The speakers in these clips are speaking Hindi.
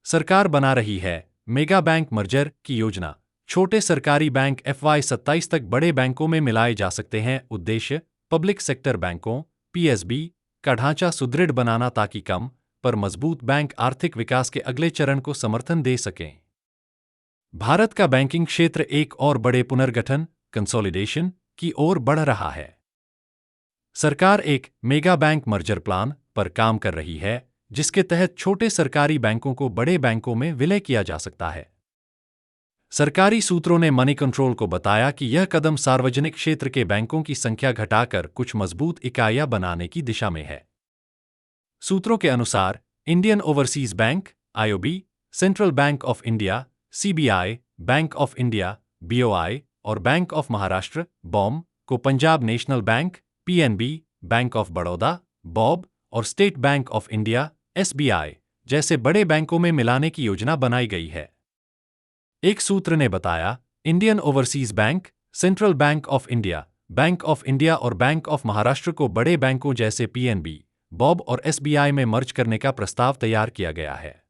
सरकार बना रही है मेगा बैंक मर्जर की योजना। छोटे सरकारी बैंक FY27 तक बड़े बैंकों में मिलाए जा सकते हैं। उद्देश्य पब्लिक सेक्टर बैंकों PSB का ढांचा सुदृढ़ बनाना ताकि कम पर मजबूत बैंक आर्थिक विकास के अगले चरण को समर्थन दे सकें। भारत का बैंकिंग क्षेत्र एक और बड़े पुनर्गठन कंसोलिडेशन की ओर बढ़ रहा है। सरकार एक मेगा बैंक मर्जर प्लान पर काम कर रही है, जिसके तहत छोटे सरकारी बैंकों को बड़े बैंकों में विलय किया जा सकता है। सरकारी सूत्रों ने मनी कंट्रोल को बताया कि यह कदम सार्वजनिक क्षेत्र के बैंकों की संख्या घटाकर कुछ मजबूत इकाइयां बनाने की दिशा में है। सूत्रों के अनुसार Indian overseas bank IOB, central bank of India CBI, bank of India BOI और बैंक ऑफ महाराष्ट्र BOM को Punjab national bank PNB, bank of Baroda BOB और state bank of India SBI जैसे बड़े बैंकों में मिलाने की योजना बनाई गई है। एक सूत्र ने बताया, Indian overseas bank, central bank of India, bank of India और बैंक ऑफ महाराष्ट्र को बड़े बैंकों जैसे PNB, BOB और SBI में मर्ज करने का प्रस्ताव तैयार किया गया है।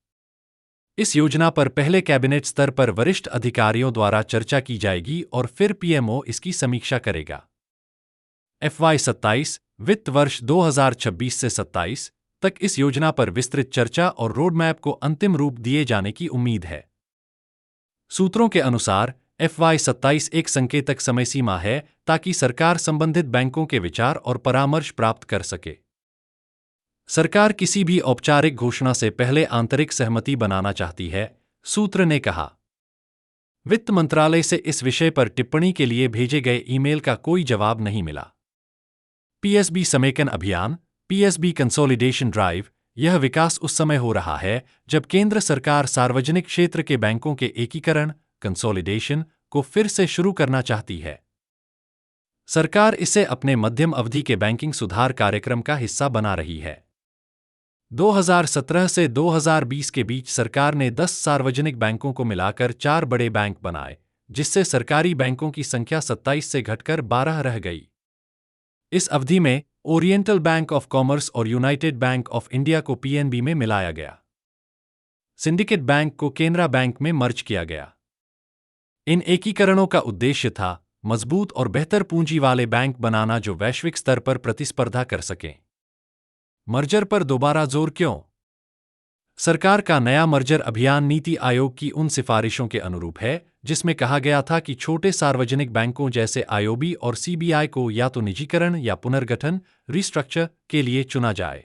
इस योजना पर पहले कैबिनेट स्तर पर वरिष्ठ अधिकारियों द्वारा चर्चा की जाएगी और फिर PMO इसकी समीक्षा करेगा। FY27 वित्त वर्ष 2026 से 27 तक इस योजना पर विस्तृत चर्चा और रोडमैप को अंतिम रूप दिए जाने की उम्मीद है। सूत्रों के अनुसार FY27 एक संकेतक समय सीमा है ताकि सरकार संबंधित बैंकों के विचार और परामर्श प्राप्त कर सके। सरकार किसी भी औपचारिक घोषणा से पहले आंतरिक सहमति बनाना चाहती है, सूत्र ने कहा। वित्त मंत्रालय से इस विषय पर टिप्पणी के लिए भेजे गए ईमेल का कोई जवाब नहीं मिला। PSB समेकन अभियान PSB कंसोलिडेशन ड्राइव, यह विकास उस समय हो रहा है जब केंद्र सरकार सार्वजनिक क्षेत्र के बैंकों के एकीकरण कंसोलिडेशन को फिर से शुरू करना चाहती है। सरकार इसे अपने मध्यम अवधि के बैंकिंग सुधार कार्यक्रम का हिस्सा बना रही है। 2017 से 2020 के बीच सरकार ने 10 सार्वजनिक बैंकों को मिलाकर 4 बड़े बैंक बनाए, जिससे सरकारी बैंकों की संख्या 27 से घटकर 12 रह गई। इस अवधि में ओरिएंटल बैंक ऑफ कॉमर्स और यूनाइटेड बैंक ऑफ इंडिया को PNB में मिलाया गया। सिंडिकेट बैंक को केनरा बैंक में मर्ज किया गया। इन एकीकरणों का उद्देश्य था मजबूत और बेहतर पूंजी वाले बैंक बनाना जो वैश्विक स्तर पर प्रतिस्पर्धा कर सकें। मर्जर पर दोबारा जोर क्यों? सरकार का नया मर्जर अभियान नीति आयोग की उन सिफारिशों के अनुरूप है जिसमें कहा गया था कि छोटे सार्वजनिक बैंकों जैसे IOB और CBI को या तो निजीकरण या पुनर्गठन रिस्ट्रक्चर के लिए चुना जाए।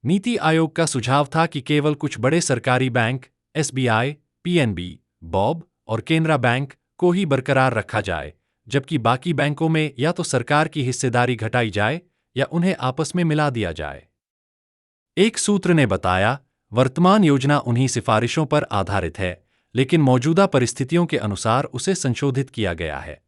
नीति आयोग का सुझाव था कि केवल कुछ बड़े सरकारी बैंक SBI, PNB, BOB और केनरा बैंक को ही बरकरार रखा जाए, जबकि बाकी बैंकों में या तो सरकार की हिस्सेदारी घटाई जाए या उन्हें आपस में मिला दिया जाए। एक सूत्र ने बताया, वर्तमान योजना उन्हीं सिफारिशों पर आधारित है, लेकिन मौजूदा परिस्थितियों के अनुसार उसे संशोधित किया गया है।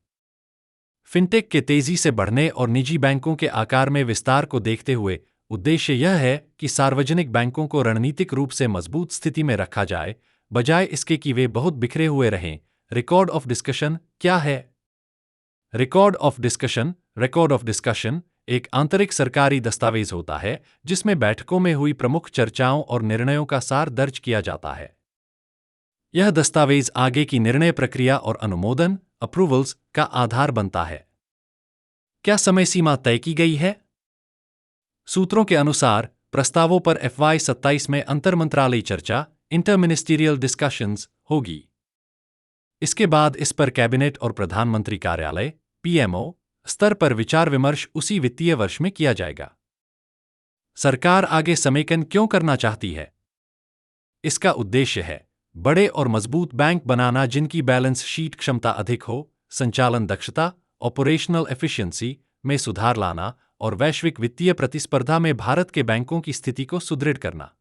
फिनटेक के तेजी से बढ़ने और निजी बैंकों के आकार में विस्तार को देखते हुए उद्देश्य यह है कि सार्वजनिक बैंकों को रणनीतिक रूप से मजबूत स्थिति में रखा जाए, बजाय इसके कि वे बहुत बिखरे हुए रहें। रिकॉर्ड ऑफ डिस्कशन क्या है? रिकॉर्ड ऑफ डिस्कशन एक आंतरिक सरकारी दस्तावेज होता है जिसमें बैठकों में हुई प्रमुख चर्चाओं और निर्णयों का सार दर्ज किया जाता है। यह दस्तावेज आगे की निर्णय प्रक्रिया और अनुमोदन अप्रूवल्स का आधार बनता है। क्या समय सीमा तय की गई है? सूत्रों के अनुसार प्रस्तावों पर FY27 में अंतरमंत्रालयी चर्चा इंटरमिनिस्टीरियल डिस्कशंस होगी। इसके बाद इस पर कैबिनेट और प्रधानमंत्री कार्यालय PMO स्तर पर विचार विमर्श उसी वित्तीय वर्ष में किया जाएगा। सरकार आगे समेकन क्यों करना चाहती है? इसका उद्देश्य है बड़े और मजबूत बैंक बनाना जिनकी बैलेंस शीट क्षमता अधिक हो, संचालन दक्षता ऑपरेशनल एफिशिएंसी में सुधार लाना और वैश्विक वित्तीय प्रतिस्पर्धा में भारत के बैंकों की स्थिति को सुदृढ़ करना।